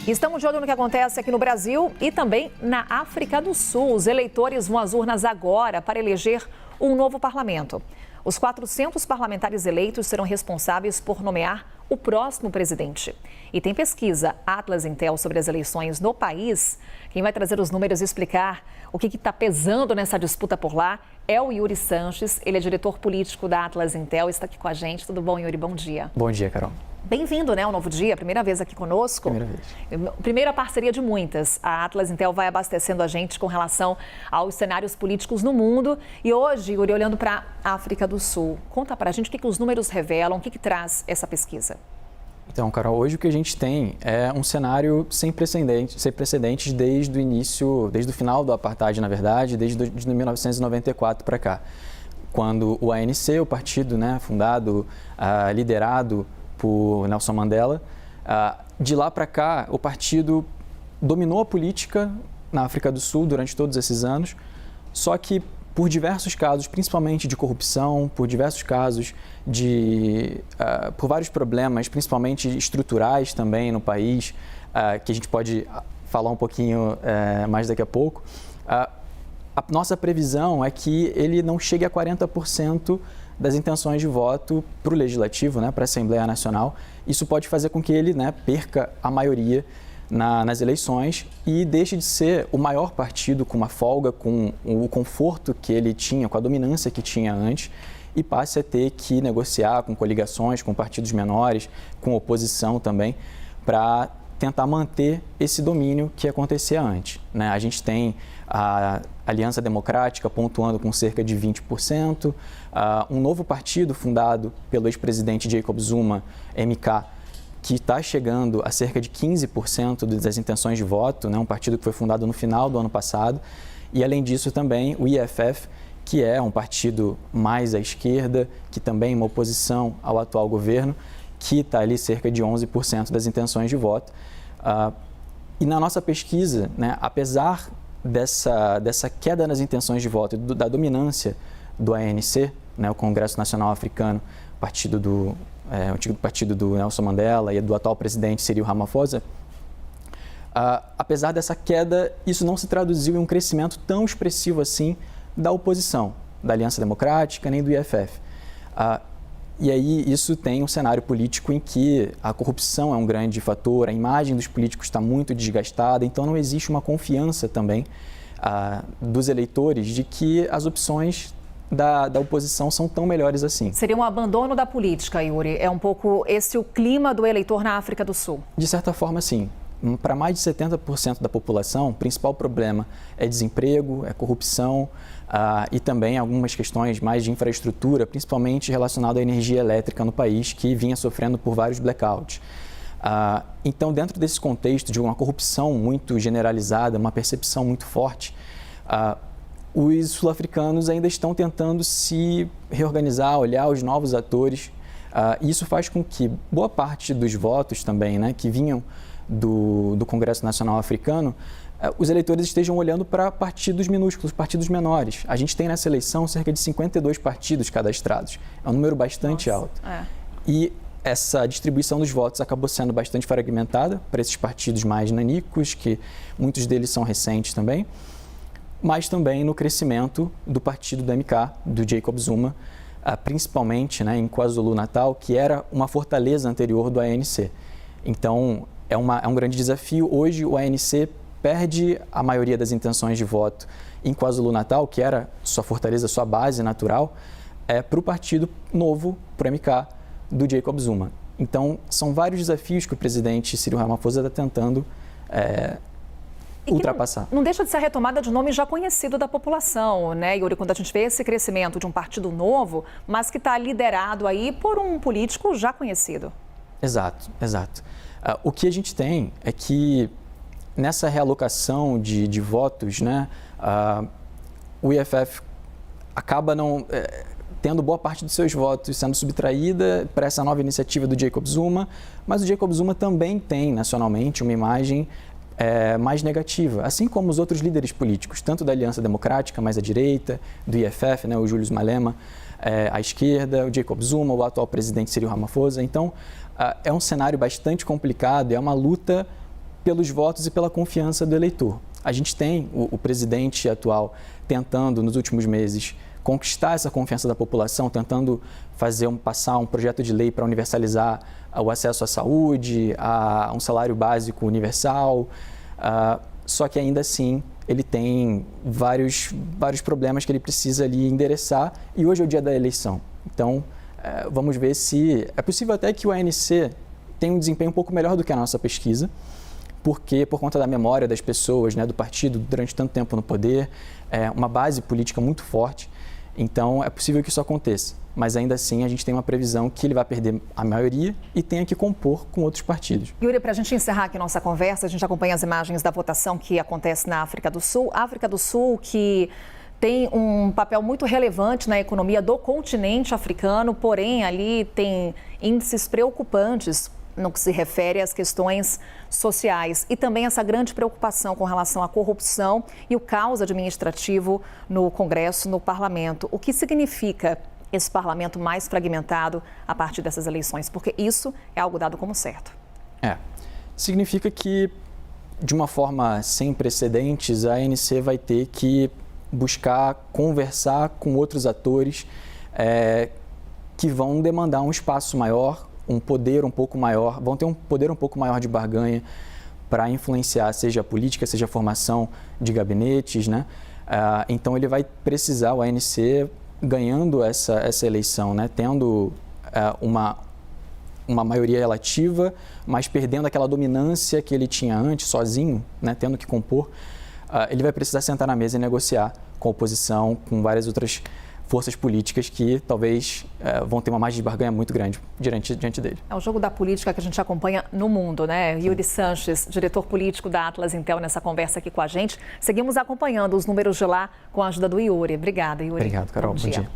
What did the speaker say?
Estamos de olho no que acontece aqui no Brasil e também na África do Sul. Os eleitores vão às urnas agora para eleger um novo parlamento. Os 400 parlamentares eleitos serão responsáveis por nomear o próximo presidente. E tem pesquisa Atlas Intel sobre as eleições no país. Quem vai trazer os números e explicar o que está pesando nessa disputa por lá é o Yuri Sanches. Ele é diretor político da Atlas Intel, está aqui com a gente. Tudo bom, Yuri? Bom dia. Bom dia, Carol. Bem-vindo, né, ao Novo Dia, primeira vez aqui conosco. Primeira vez. Primeira parceria de muitas. A Atlas Intel vai abastecendo a gente com relação aos cenários políticos no mundo. E hoje, Yuri, olhando para a África do Sul, conta para a gente o que os números revelam, o que traz essa pesquisa. Então, Carol, hoje o que a gente tem é um cenário sem precedentes desde o início, desde o final do apartheid, na verdade, desde 1994 para cá, quando o ANC, o partido, né, fundado, liderado por Nelson Mandela, de lá para cá o partido dominou a política na África do Sul durante todos esses anos, só que por diversos casos, principalmente de corrupção, por diversos casos por vários problemas, principalmente estruturais também no país, que a gente pode falar um pouquinho mais daqui a pouco, a nossa previsão é que ele não chegue a 40% das intenções de voto para o Legislativo, né, para a Assembleia Nacional. Isso pode fazer com que ele, né, perca a maioria nas eleições e deixe de ser o maior partido com uma folga, com o conforto que ele tinha, com a dominância que tinha antes, e passe a ter que negociar com coligações, com partidos menores, com oposição também, para tentar manter esse domínio que acontecia antes, né? A gente tem a Aliança Democrática pontuando com cerca de 20%, um novo partido fundado pelo ex-presidente Jacob Zuma, MK, que está chegando a cerca de 15% das intenções de voto, né? Um partido que foi fundado no final do ano passado, e além disso também o EFF, que é um partido mais à esquerda, que também é uma oposição ao atual governo, que está ali cerca de 11% das intenções de voto. E na nossa pesquisa, né, apesar dessa queda nas intenções de voto, da dominância do ANC, né, o Congresso Nacional Africano, o antigo partido do Nelson Mandela e do atual presidente Cyril Ramaphosa, apesar dessa queda, isso não se traduziu em um crescimento tão expressivo assim da oposição, da Aliança Democrática, nem do EFF. E aí isso tem um cenário político em que a corrupção é um grande fator, a imagem dos políticos está muito desgastada, então não existe uma confiança também dos eleitores de que as opções da oposição são tão melhores assim. Seria um abandono da política, Yuri? É um pouco esse o clima do eleitor na África do Sul? De certa forma, sim. Para mais de 70% da população, o principal problema é desemprego, é corrupção e também algumas questões mais de infraestrutura, principalmente relacionado à energia elétrica no país, que vinha sofrendo por vários blackouts. Então, dentro desse contexto de uma corrupção muito generalizada, uma percepção muito forte, os sul-africanos ainda estão tentando se reorganizar, olhar os novos atores. E isso faz com que boa parte dos votos também, né, que vinham do Congresso Nacional Africano, os eleitores estejam olhando para partidos minúsculos, partidos menores. A gente tem nessa eleição cerca de 52 partidos cadastrados. É um número bastante alto. E essa distribuição dos votos acabou sendo bastante fragmentada para esses partidos mais nanicos, que muitos deles são recentes também, mas também no crescimento do partido do MK, do Jacob Zuma, principalmente, né, em KwaZulu-Natal, que era uma fortaleza anterior do ANC. Então, é um grande desafio. Hoje, o ANC perde a maioria das intenções de voto em KwaZulu-Natal, que era sua fortaleza, sua base natural, para o partido novo, para o MK, do Jacob Zuma. Então, são vários desafios que o presidente Cyril Ramaphosa está tentando ultrapassar. Não deixa de ser a retomada de nome já conhecido da população, né, Yuri? Quando a gente vê esse crescimento de um partido novo, mas que está liderado aí por um político já conhecido. Exato, exato. O que a gente tem é que nessa realocação de votos, né, o EFF acaba tendo boa parte dos seus votos sendo subtraída para essa nova iniciativa do Jacob Zuma, mas o Jacob Zuma também tem nacionalmente uma imagem mais negativa, assim como os outros líderes políticos, tanto da Aliança Democrática, mais à direita, do EFF, né, o Julius Malema, à esquerda, o Jacob Zuma, o atual presidente Cyril Ramaphosa. Então, é um cenário bastante complicado, é uma luta pelos votos e pela confiança do eleitor. A gente tem o presidente atual tentando, nos últimos meses, conquistar essa confiança da população, tentando passar um projeto de lei para universalizar o acesso à saúde, a um salário básico universal, só que ainda assim ele tem vários problemas que ele precisa ali endereçar e hoje é o dia da eleição. Então, vamos ver se é possível até que o ANC tenha um desempenho um pouco melhor do que a nossa pesquisa, porque por conta da memória das pessoas, né, do partido durante tanto tempo no poder, uma base política muito forte. Então, é possível que isso aconteça, mas ainda assim a gente tem uma previsão que ele vai perder a maioria e tenha que compor com outros partidos. Yuri, para a gente encerrar aqui nossa conversa, a gente acompanha as imagens da votação que acontece na África do Sul. África do Sul que tem um papel muito relevante na economia do continente africano, porém ali tem índices preocupantes no que se refere às questões sociais e também essa grande preocupação com relação à corrupção e o caos administrativo no Congresso, no Parlamento. O que significa esse parlamento mais fragmentado a partir dessas eleições? Porque isso é algo dado como certo. Significa que, de uma forma sem precedentes, a ANC vai ter que buscar conversar com outros atores que vão demandar um espaço maior, um poder um pouco maior, vão ter um poder um pouco maior de barganha para influenciar, seja a política, seja a formação de gabinetes, né? Então ele vai precisar, o ANC, ganhando essa eleição, né? Tendo uma maioria relativa, mas perdendo aquela dominância que ele tinha antes, sozinho, né? Tendo que compor, ele vai precisar sentar na mesa e negociar com a oposição, com várias outras forças políticas que talvez vão ter uma margem de barganha muito grande diante dele. É o jogo da política que a gente acompanha no mundo, né? Yuri Sanches, diretor político da Atlas Intel, nessa conversa aqui com a gente. Seguimos acompanhando os números de lá com a ajuda do Yuri. Obrigada, Yuri. Obrigado, Carol. Bom dia.